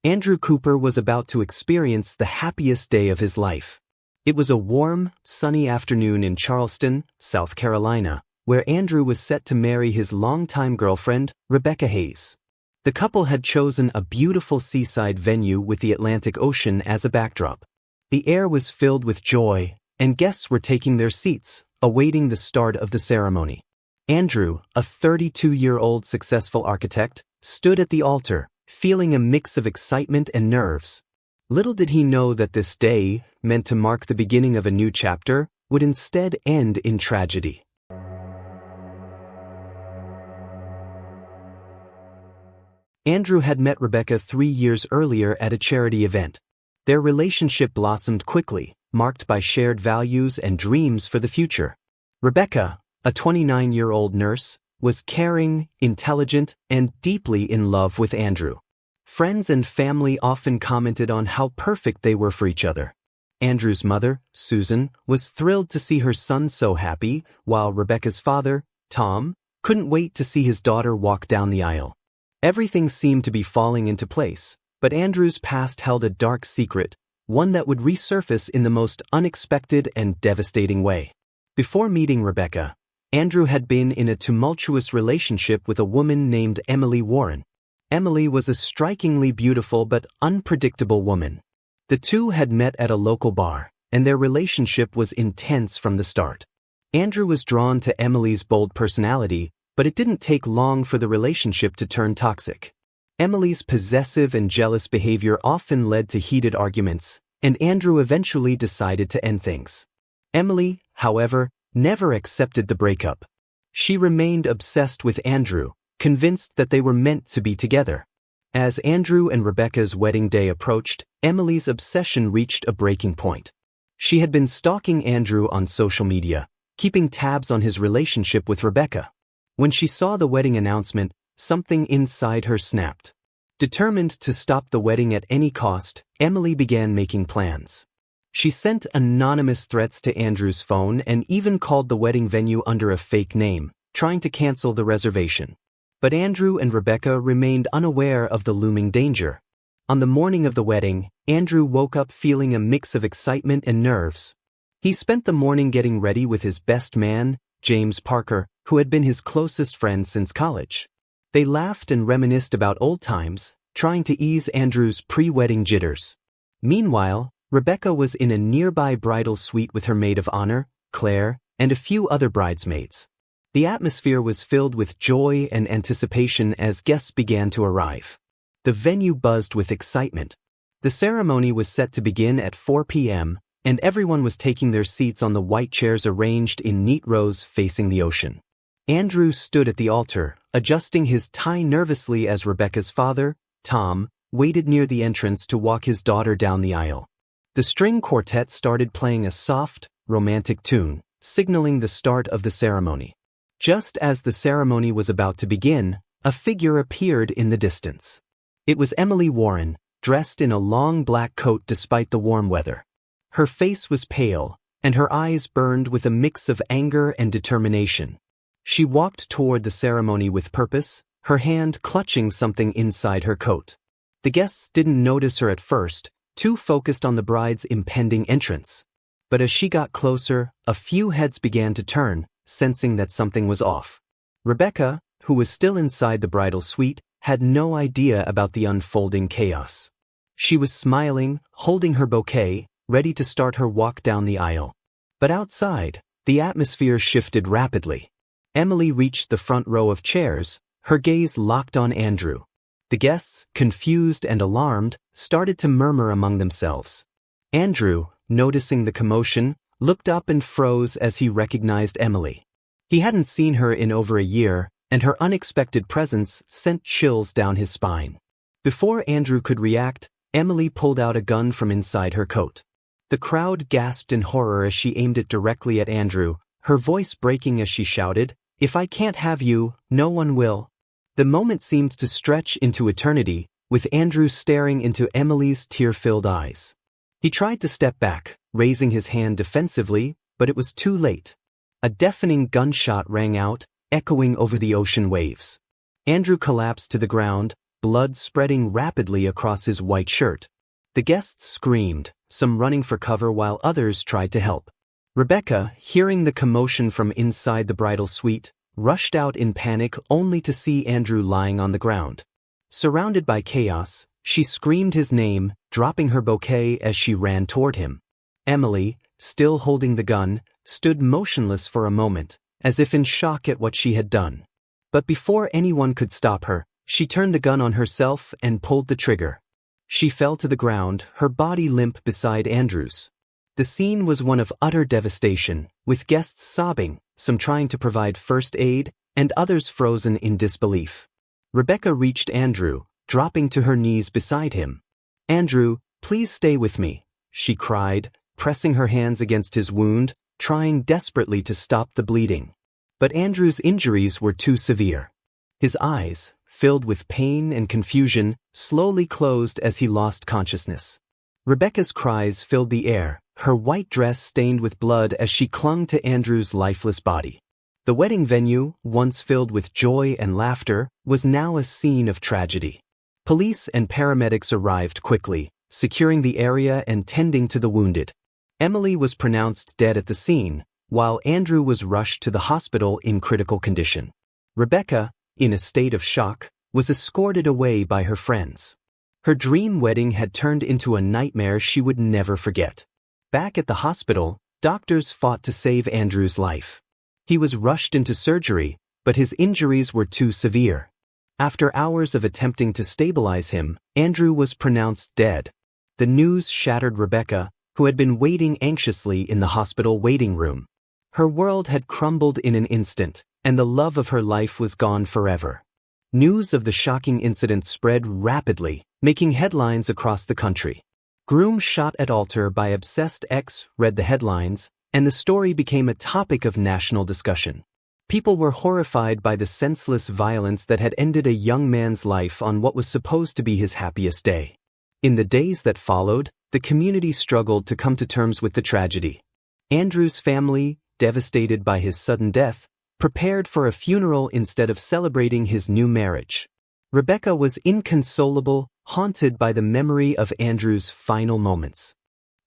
Andrew Cooper was about to experience the happiest day of his life. It was a warm, sunny afternoon in Charleston, South Carolina, where Andrew was set to marry his longtime girlfriend, Rebecca Hayes. The couple had chosen a beautiful seaside venue with the Atlantic Ocean as a backdrop. The air was filled with joy, and guests were taking their seats, awaiting the start of the ceremony. Andrew, a 32-year-old successful architect, stood at the altar, feeling a mix of excitement and nerves. Little did he know that this day, meant to mark the beginning of a new chapter, would instead end in tragedy. Andrew had met Rebecca 3 years earlier at a charity event. Their relationship blossomed quickly, marked by shared values and dreams for the future. Rebecca, a 29-year-old nurse, was caring, intelligent, and deeply in love with Andrew. Friends and family often commented on how perfect they were for each other. Andrew's mother, Susan, was thrilled to see her son so happy, while Rebecca's father, Tom, couldn't wait to see his daughter walk down the aisle. Everything seemed to be falling into place, but Andrew's past held a dark secret, one that would resurface in the most unexpected and devastating way. Before meeting Rebecca, Andrew had been in a tumultuous relationship with a woman named Emily Warren. Emily was a strikingly beautiful but unpredictable woman. The two had met at a local bar, and their relationship was intense from the start. Andrew was drawn to Emily's bold personality, but it didn't take long for the relationship to turn toxic. Emily's possessive and jealous behavior often led to heated arguments, and Andrew eventually decided to end things. Emily, however, never accepted the breakup. She remained obsessed with Andrew, convinced that they were meant to be together. As Andrew and Rebecca's wedding day approached, Emily's obsession reached a breaking point. She had been stalking Andrew on social media, keeping tabs on his relationship with Rebecca. When she saw the wedding announcement, something inside her snapped. Determined to stop the wedding at any cost, Emily began making plans. She sent anonymous threats to Andrew's phone and even called the wedding venue under a fake name, trying to cancel the reservation. But Andrew and Rebecca remained unaware of the looming danger. On the morning of the wedding, Andrew woke up feeling a mix of excitement and nerves. He spent the morning getting ready with his best man, James Parker, who had been his closest friend since college. They laughed and reminisced about old times, trying to ease Andrew's pre-wedding jitters. Meanwhile, Rebecca was in a nearby bridal suite with her maid of honor, Claire, and a few other bridesmaids. The atmosphere was filled with joy and anticipation as guests began to arrive. The venue buzzed with excitement. The ceremony was set to begin at 4 p.m., and everyone was taking their seats on the white chairs arranged in neat rows facing the ocean. Andrew stood at the altar, adjusting his tie nervously as Rebecca's father, Tom, waited near the entrance to walk his daughter down the aisle. The string quartet started playing a soft, romantic tune, signaling the start of the ceremony. Just as the ceremony was about to begin, a figure appeared in the distance. It was Emily Warren, dressed in a long black coat despite the warm weather. Her face was pale, and her eyes burned with a mix of anger and determination. She walked toward the ceremony with purpose, her hand clutching something inside her coat. The guests didn't notice her at first, too focused on the bride's impending entrance. But as she got closer, a few heads began to turn, sensing that something was off. Rebecca, who was still inside the bridal suite, had no idea about the unfolding chaos. She was smiling, holding her bouquet, ready to start her walk down the aisle. But outside, the atmosphere shifted rapidly. Emily reached the front row of chairs, her gaze locked on Andrew. The guests, confused and alarmed, started to murmur among themselves. Andrew, noticing the commotion, looked up and froze as he recognized Emily. He hadn't seen her in over a year, and her unexpected presence sent chills down his spine. Before Andrew could react, Emily pulled out a gun from inside her coat. The crowd gasped in horror as she aimed it directly at Andrew, her voice breaking as she shouted, "If I can't have you, no one will." The moment seemed to stretch into eternity, with Andrew staring into Emily's tear-filled eyes. He tried to step back, raising his hand defensively, but it was too late. A deafening gunshot rang out, echoing over the ocean waves. Andrew collapsed to the ground, blood spreading rapidly across his white shirt. The guests screamed, some running for cover while others tried to help. Rebecca, hearing the commotion from inside the bridal suite, rushed out in panic only to see Andrew lying on the ground. Surrounded by chaos, she screamed his name, dropping her bouquet as she ran toward him. Emily, still holding the gun, stood motionless for a moment, as if in shock at what she had done. But before anyone could stop her, she turned the gun on herself and pulled the trigger. She fell to the ground, her body limp beside Andrew's. The scene was one of utter devastation, with guests sobbing, some trying to provide first aid, and others frozen in disbelief. Rebecca reached Andrew, dropping to her knees beside him. "Andrew, please stay with me," she cried, pressing her hands against his wound, trying desperately to stop the bleeding. But Andrew's injuries were too severe. His eyes, filled with pain and confusion, slowly closed as he lost consciousness. Rebecca's cries filled the air, her white dress stained with blood as she clung to Andrew's lifeless body. The wedding venue, once filled with joy and laughter, was now a scene of tragedy. Police and paramedics arrived quickly, securing the area and tending to the wounded. Emily was pronounced dead at the scene, while Andrew was rushed to the hospital in critical condition. Rebecca, in a state of shock, was escorted away by her friends. Her dream wedding had turned into a nightmare she would never forget. Back at the hospital, doctors fought to save Andrew's life. He was rushed into surgery, but his injuries were too severe. After hours of attempting to stabilize him, Andrew was pronounced dead. The news shattered Rebecca, who had been waiting anxiously in the hospital waiting room. Her world had crumbled in an instant, and the love of her life was gone forever. News of the shocking incident spread rapidly, making headlines across the country. "Groom shot at altar by obsessed ex" read the headlines, and the story became a topic of national discussion. People were horrified by the senseless violence that had ended a young man's life on what was supposed to be his happiest day. In the days that followed, the community struggled to come to terms with the tragedy. Andrew's family, devastated by his sudden death, prepared for a funeral instead of celebrating his new marriage. Rebecca was inconsolable, haunted by the memory of Andrew's final moments.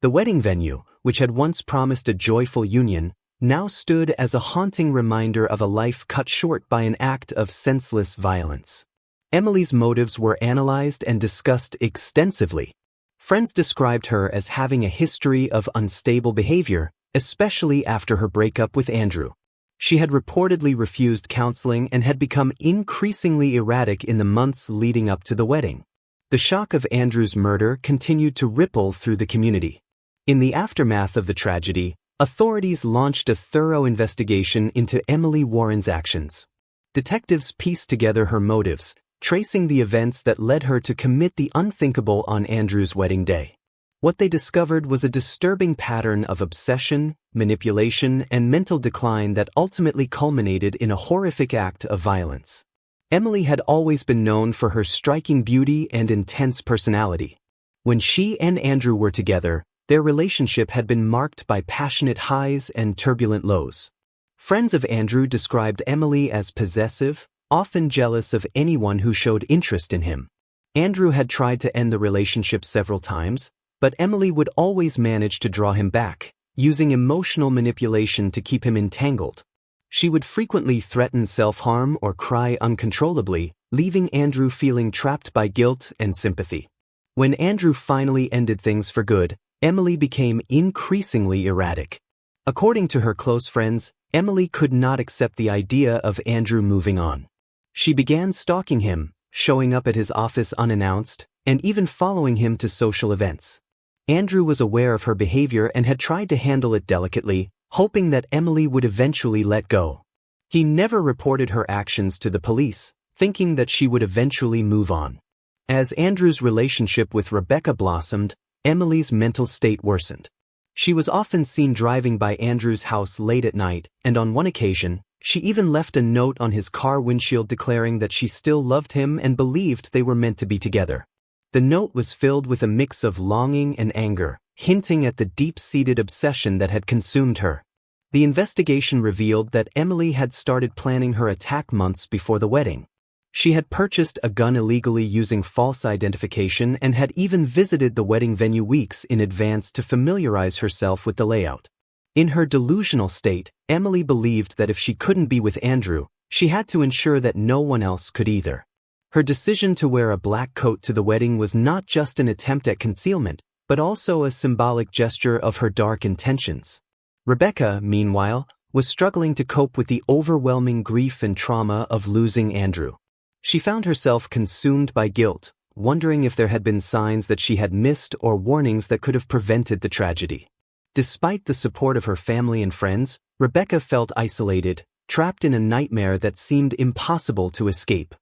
The wedding venue, which had once promised a joyful union, now stood as a haunting reminder of a life cut short by an act of senseless violence. Emily's motives were analyzed and discussed extensively. Friends described her as having a history of unstable behavior, especially after her breakup with Andrew. She had reportedly refused counseling and had become increasingly erratic in the months leading up to the wedding. The shock of Andrew's murder continued to ripple through the community. In the aftermath of the tragedy, authorities launched a thorough investigation into Emily Warren's actions. Detectives pieced together her motives, tracing the events that led her to commit the unthinkable on Andrew's wedding day. What they discovered was a disturbing pattern of obsession, manipulation, and mental decline that ultimately culminated in a horrific act of violence. Emily had always been known for her striking beauty and intense personality. When she and Andrew were together, their relationship had been marked by passionate highs and turbulent lows. Friends of Andrew described Emily as possessive, often jealous of anyone who showed interest in him. Andrew had tried to end the relationship several times, but Emily would always manage to draw him back, using emotional manipulation to keep him entangled. She would frequently threaten self-harm or cry uncontrollably, leaving Andrew feeling trapped by guilt and sympathy. When Andrew finally ended things for good, Emily became increasingly erratic. According to her close friends, Emily could not accept the idea of Andrew moving on. She began stalking him, showing up at his office unannounced, and even following him to social events. Andrew was aware of her behavior and had tried to handle it delicately, hoping that Emily would eventually let go. He never reported her actions to the police, thinking that she would eventually move on. As Andrew's relationship with Rebecca blossomed, Emily's mental state worsened. She was often seen driving by Andrew's house late at night, and on one occasion, she even left a note on his car windshield declaring that she still loved him and believed they were meant to be together. The note was filled with a mix of longing and anger, hinting at the deep-seated obsession that had consumed her. The investigation revealed that Emily had started planning her attack months before the wedding. She had purchased a gun illegally using false identification and had even visited the wedding venue weeks in advance to familiarize herself with the layout. In her delusional state, Emily believed that if she couldn't be with Andrew, she had to ensure that no one else could either. Her decision to wear a black coat to the wedding was not just an attempt at concealment, but also a symbolic gesture of her dark intentions. Rebecca, meanwhile, was struggling to cope with the overwhelming grief and trauma of losing Andrew. She found herself consumed by guilt, wondering if there had been signs that she had missed or warnings that could have prevented the tragedy. Despite the support of her family and friends, Rebecca felt isolated, trapped in a nightmare that seemed impossible to escape.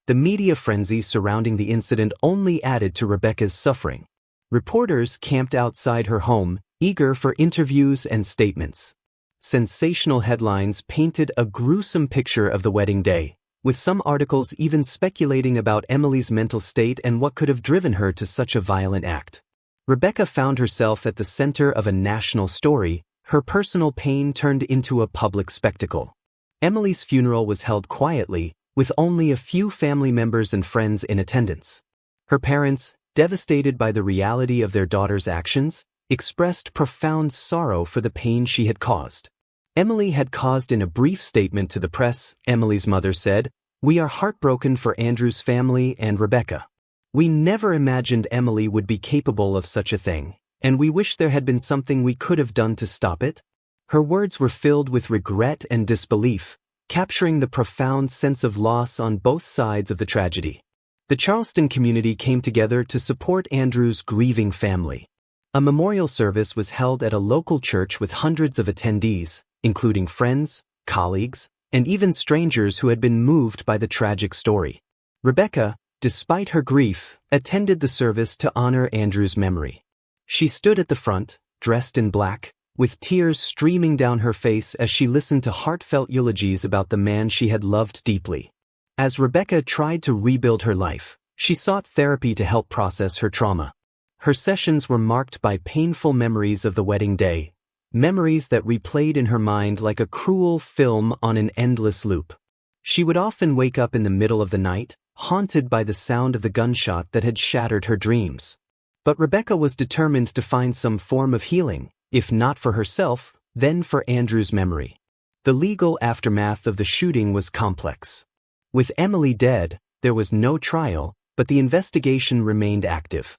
The media frenzy surrounding the incident only added to Rebecca's suffering. Reporters camped outside her home, eager for interviews and statements. Sensational headlines painted a gruesome picture of the wedding day, with some articles even speculating about Emily's mental state and what could have driven her to such a violent act. Rebecca found herself at the center of a national story, her personal pain turned into a public spectacle. Emily's funeral was held quietly, with only a few family members and friends in attendance. Her parents, devastated by the reality of their daughter's actions, expressed profound sorrow for the pain she had caused. Emily had caused in a brief statement to the press, Emily's mother said, "We are heartbroken for Andrew's family and Rebecca. We never imagined Emily would be capable of such a thing, and we wish there had been something we could have done to stop it." Her words were filled with regret and disbelief, capturing the profound sense of loss on both sides of the tragedy. The Charleston community came together to support Andrew's grieving family. A memorial service was held at a local church with hundreds of attendees, including friends, colleagues, and even strangers who had been moved by the tragic story. Rebecca, despite her grief, attended the service to honor Andrew's memory. She stood at the front, dressed in black, with tears streaming down her face as she listened to heartfelt eulogies about the man she had loved deeply. As Rebecca tried to rebuild her life, she sought therapy to help process her trauma. Her sessions were marked by painful memories of the wedding day, memories that replayed in her mind like a cruel film on an endless loop. She would often wake up in the middle of the night, haunted by the sound of the gunshot that had shattered her dreams. But Rebecca was determined to find some form of healing, if not for herself, then for Andrew's memory. The legal aftermath of the shooting was complex. With Emily dead, there was no trial, but the investigation remained active.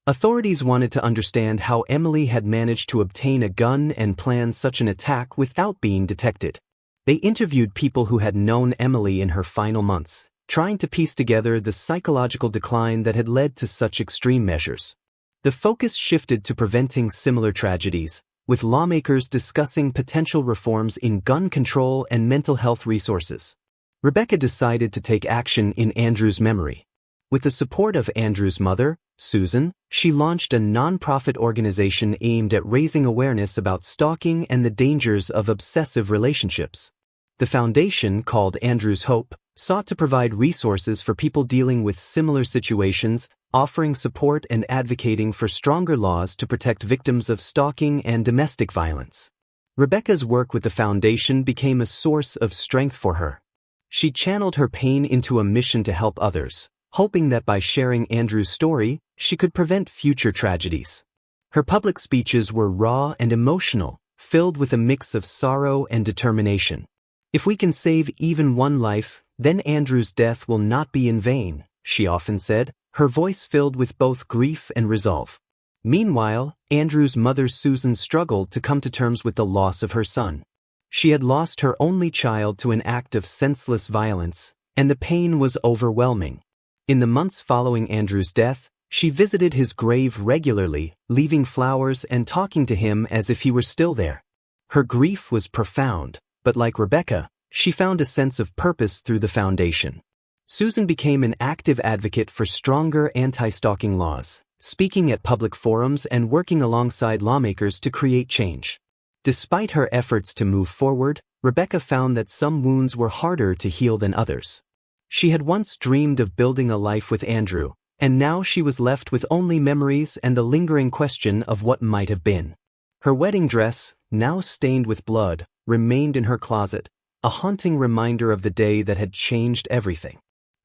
Authorities wanted to understand how Emily had managed to obtain a gun and plan such an attack without being detected. They interviewed people who had known Emily in her final months, trying to piece together the psychological decline that had led to such extreme measures. The focus shifted to preventing similar tragedies, with lawmakers discussing potential reforms in gun control and mental health resources. Rebecca decided to take action in Andrew's memory. With the support of Andrew's mother, Susan, she launched a nonprofit organization aimed at raising awareness about stalking and the dangers of obsessive relationships. The foundation, called Andrew's Hope, sought to provide resources for people dealing with similar situations, offering support and advocating for stronger laws to protect victims of stalking and domestic violence. Rebecca's work with the foundation became a source of strength for her. She channeled her pain into a mission to help others, hoping that by sharing Andrew's story, she could prevent future tragedies. Her public speeches were raw and emotional, filled with a mix of sorrow and determination. "If we can save even one life, then Andrew's death will not be in vain," she often said, her voice filled with both grief and resolve. Meanwhile, Andrew's mother Susan struggled to come to terms with the loss of her son. She had lost her only child to an act of senseless violence, and the pain was overwhelming. In the months following Andrew's death, she visited his grave regularly, leaving flowers and talking to him as if he were still there. Her grief was profound, but like Rebecca, she found a sense of purpose through the foundation. Susan became an active advocate for stronger anti-stalking laws, speaking at public forums and working alongside lawmakers to create change. Despite her efforts to move forward, Rebecca found that some wounds were harder to heal than others. She had once dreamed of building a life with Andrew, and now she was left with only memories and the lingering question of what might have been. Her wedding dress, now stained with blood, remained in her closet, a haunting reminder of the day that had changed everything.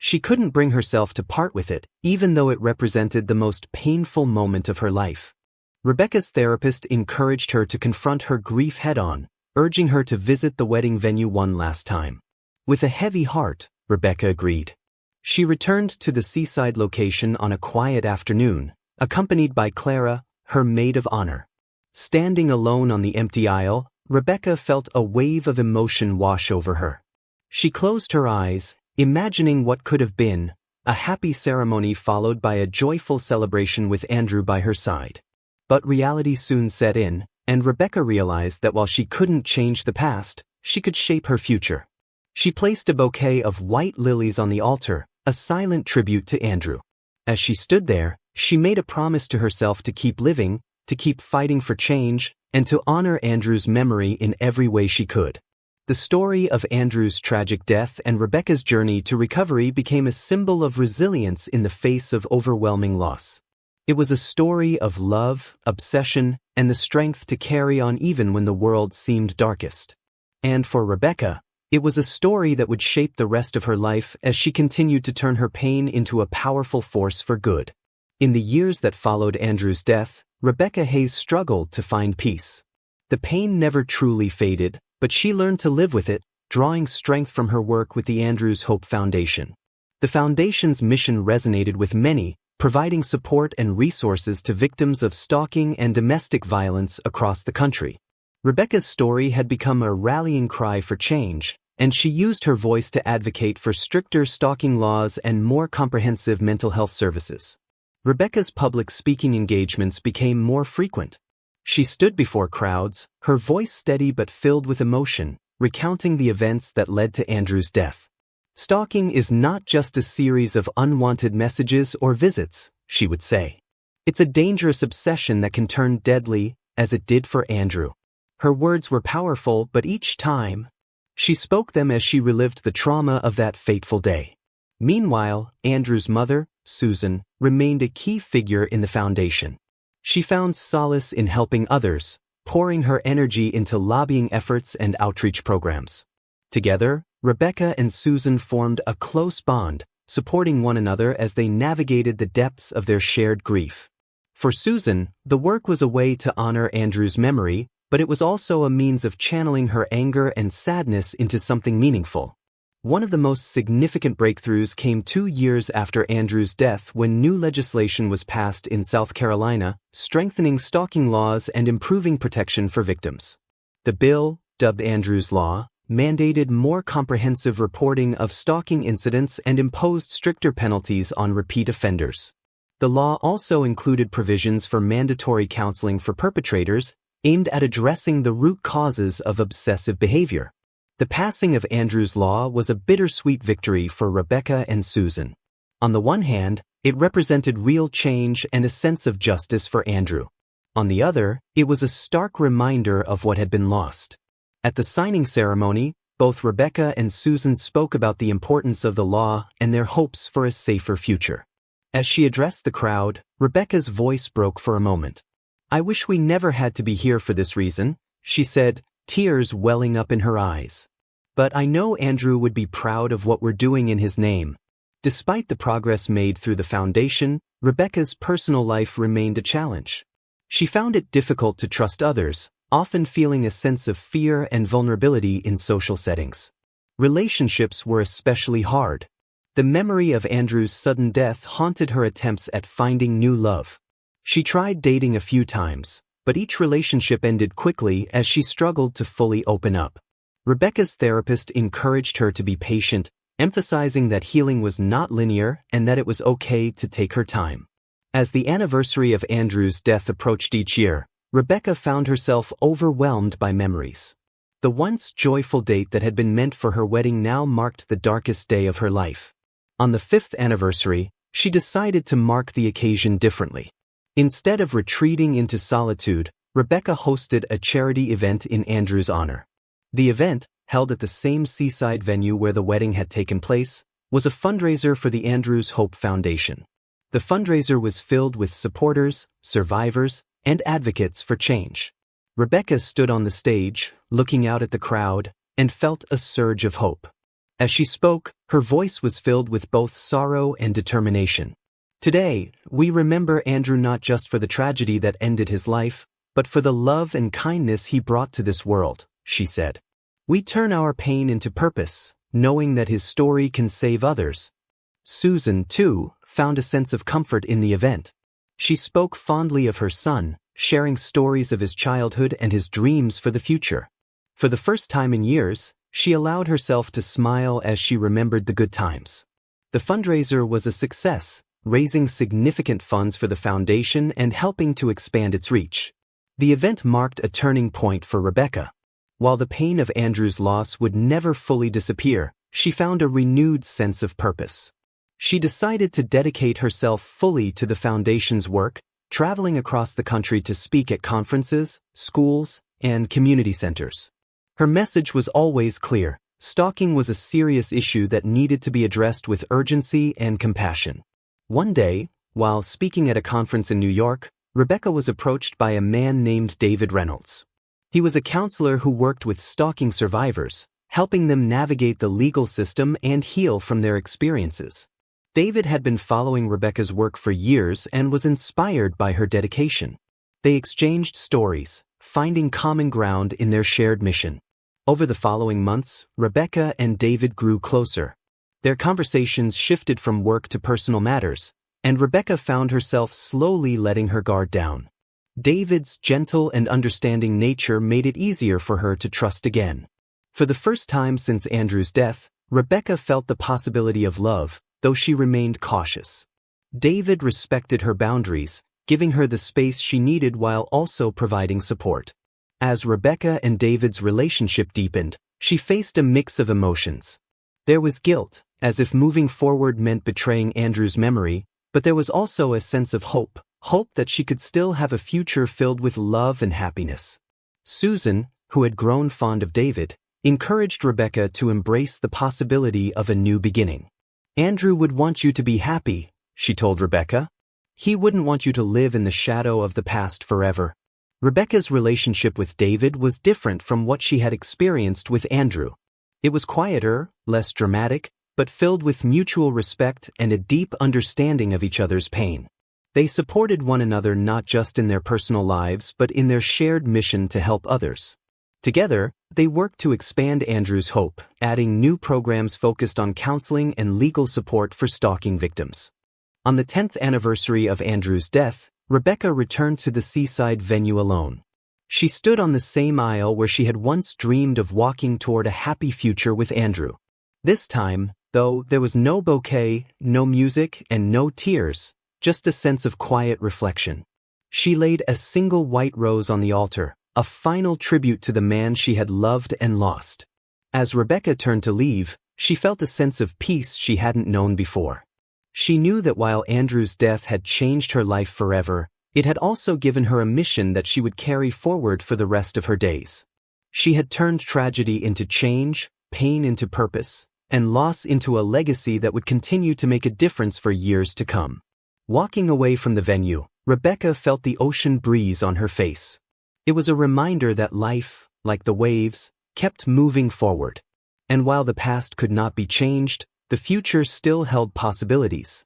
She couldn't bring herself to part with it, even though it represented the most painful moment of her life. Rebecca's therapist encouraged her to confront her grief head-on, urging her to visit the wedding venue one last time. With a heavy heart, Rebecca agreed. She returned to the seaside location on a quiet afternoon, accompanied by Clara, her maid of honor. Standing alone on the empty aisle, Rebecca felt a wave of emotion wash over her. She closed her eyes, imagining what could have been, a happy ceremony followed by a joyful celebration with Andrew by her side. But reality soon set in, and Rebecca realized that while she couldn't change the past, she could shape her future. She placed a bouquet of white lilies on the altar, a silent tribute to Andrew. As she stood there, she made a promise to herself to keep living, to keep fighting for change, and to honor Andrew's memory in every way she could. The story of Andrew's tragic death and Rebecca's journey to recovery became a symbol of resilience in the face of overwhelming loss. It was a story of love, obsession, and the strength to carry on even when the world seemed darkest. And for Rebecca, it was a story that would shape the rest of her life as she continued to turn her pain into a powerful force for good. In the years that followed Andrew's death, Rebecca Hayes struggled to find peace. The pain never truly faded, but she learned to live with it, drawing strength from her work with the Andrews Hope Foundation. The foundation's mission resonated with many, providing support and resources to victims of stalking and domestic violence across the country. Rebecca's story had become a rallying cry for change, and she used her voice to advocate for stricter stalking laws and more comprehensive mental health services. Rebecca's public speaking engagements became more frequent. She stood before crowds, her voice steady but filled with emotion, recounting the events that led to Andrew's death. Stalking is not just a series of unwanted messages or visits, she would say. It's a dangerous obsession that can turn deadly, as it did for Andrew. Her words were powerful, but each time, she spoke them as she relived the trauma of that fateful day. Meanwhile, Andrew's mother, Susan, remained a key figure in the foundation. She found solace in helping others, pouring her energy into lobbying efforts and outreach programs. Together, Rebecca and Susan formed a close bond, supporting one another as they navigated the depths of their shared grief. For Susan, the work was a way to honor Andrew's memory, but it was also a means of channeling her anger and sadness into something meaningful. One of the most significant breakthroughs came 2 years after Andrew's death when new legislation was passed in South Carolina, strengthening stalking laws and improving protection for victims. The bill, dubbed Andrew's Law, mandated more comprehensive reporting of stalking incidents and imposed stricter penalties on repeat offenders. The law also included provisions for mandatory counseling for perpetrators, aimed at addressing the root causes of obsessive behavior. The passing of Andrew's Law was a bittersweet victory for Rebecca and Susan. On the one hand, it represented real change and a sense of justice for Andrew. On the other, it was a stark reminder of what had been lost. At the signing ceremony, both Rebecca and Susan spoke about the importance of the law and their hopes for a safer future. As she addressed the crowd, Rebecca's voice broke for a moment. "I wish we never had to be here for this reason," she said, tears welling up in her eyes. "But I know Andrew would be proud of what we're doing in his name." Despite the progress made through the foundation, Rebecca's personal life remained a challenge. She found it difficult to trust others, often feeling a sense of fear and vulnerability in social settings. Relationships were especially hard. The memory of Andrew's sudden death haunted her attempts at finding new love. She tried dating a few times, but each relationship ended quickly as she struggled to fully open up. Rebecca's therapist encouraged her to be patient, emphasizing that healing was not linear and that it was okay to take her time. As the anniversary of Andrew's death approached each year, Rebecca found herself overwhelmed by memories. The once joyful date that had been meant for her wedding now marked the darkest day of her life. On the 5th anniversary, she decided to mark the occasion differently. Instead of retreating into solitude, Rebecca hosted a charity event in Andrew's honor. The event, held at the same seaside venue where the wedding had taken place, was a fundraiser for the Andrews Hope Foundation. The fundraiser was filled with supporters, survivors, and advocates for change. Rebecca stood on the stage, looking out at the crowd, and felt a surge of hope. As she spoke, her voice was filled with both sorrow and determination. Today, we remember Andrew not just for the tragedy that ended his life, but for the love and kindness he brought to this world, she said. We turn our pain into purpose, knowing that his story can save others. Susan, too, found a sense of comfort in the event. She spoke fondly of her son, sharing stories of his childhood and his dreams for the future. For the first time in years, she allowed herself to smile as she remembered the good times. The fundraiser was a success, raising significant funds for the foundation and helping to expand its reach. The event marked a turning point for Rebecca. While the pain of Andrew's loss would never fully disappear, she found a renewed sense of purpose. She decided to dedicate herself fully to the foundation's work, traveling across the country to speak at conferences, schools, and community centers. Her message was always clear: stalking was a serious issue that needed to be addressed with urgency and compassion. One day, while speaking at a conference in New York, Rebecca was approached by a man named David Reynolds. He was a counselor who worked with stalking survivors, helping them navigate the legal system and heal from their experiences. David had been following Rebecca's work for years and was inspired by her dedication. They exchanged stories, finding common ground in their shared mission. Over the following months, Rebecca and David grew closer. Their conversations shifted from work to personal matters, and Rebecca found herself slowly letting her guard down. David's gentle and understanding nature made it easier for her to trust again. For the first time since Andrew's death, Rebecca felt the possibility of love, though she remained cautious. David respected her boundaries, giving her the space she needed while also providing support. As Rebecca and David's relationship deepened, she faced a mix of emotions. There was guilt, as if moving forward meant betraying Andrew's memory, but there was also a sense of hope that she could still have a future filled with love and happiness. Susan, who had grown fond of David, encouraged Rebecca to embrace the possibility of a new beginning. Andrew would want you to be happy, she told Rebecca. He wouldn't want you to live in the shadow of the past forever. Rebecca's relationship with David was different from what she had experienced with Andrew. It was quieter, less dramatic, but filled with mutual respect and a deep understanding of each other's pain. They supported one another not just in their personal lives but in their shared mission to help others. Together, they worked to expand Andrew's hope, adding new programs focused on counseling and legal support for stalking victims. On the 10th anniversary of Andrew's death, Rebecca returned to the seaside venue alone. She stood on the same aisle where she had once dreamed of walking toward a happy future with Andrew. This time, though, there was no bouquet, no music, and no tears, just a sense of quiet reflection. She laid a single white rose on the altar, a final tribute to the man she had loved and lost. As Rebecca turned to leave, she felt a sense of peace she hadn't known before. She knew that while Andrew's death had changed her life forever, it had also given her a mission that she would carry forward for the rest of her days. She had turned tragedy into change, pain into purpose, and loss into a legacy that would continue to make a difference for years to come. Walking away from the venue, Rebecca felt the ocean breeze on her face. It was a reminder that life, like the waves, kept moving forward. And while the past could not be changed, the future still held possibilities.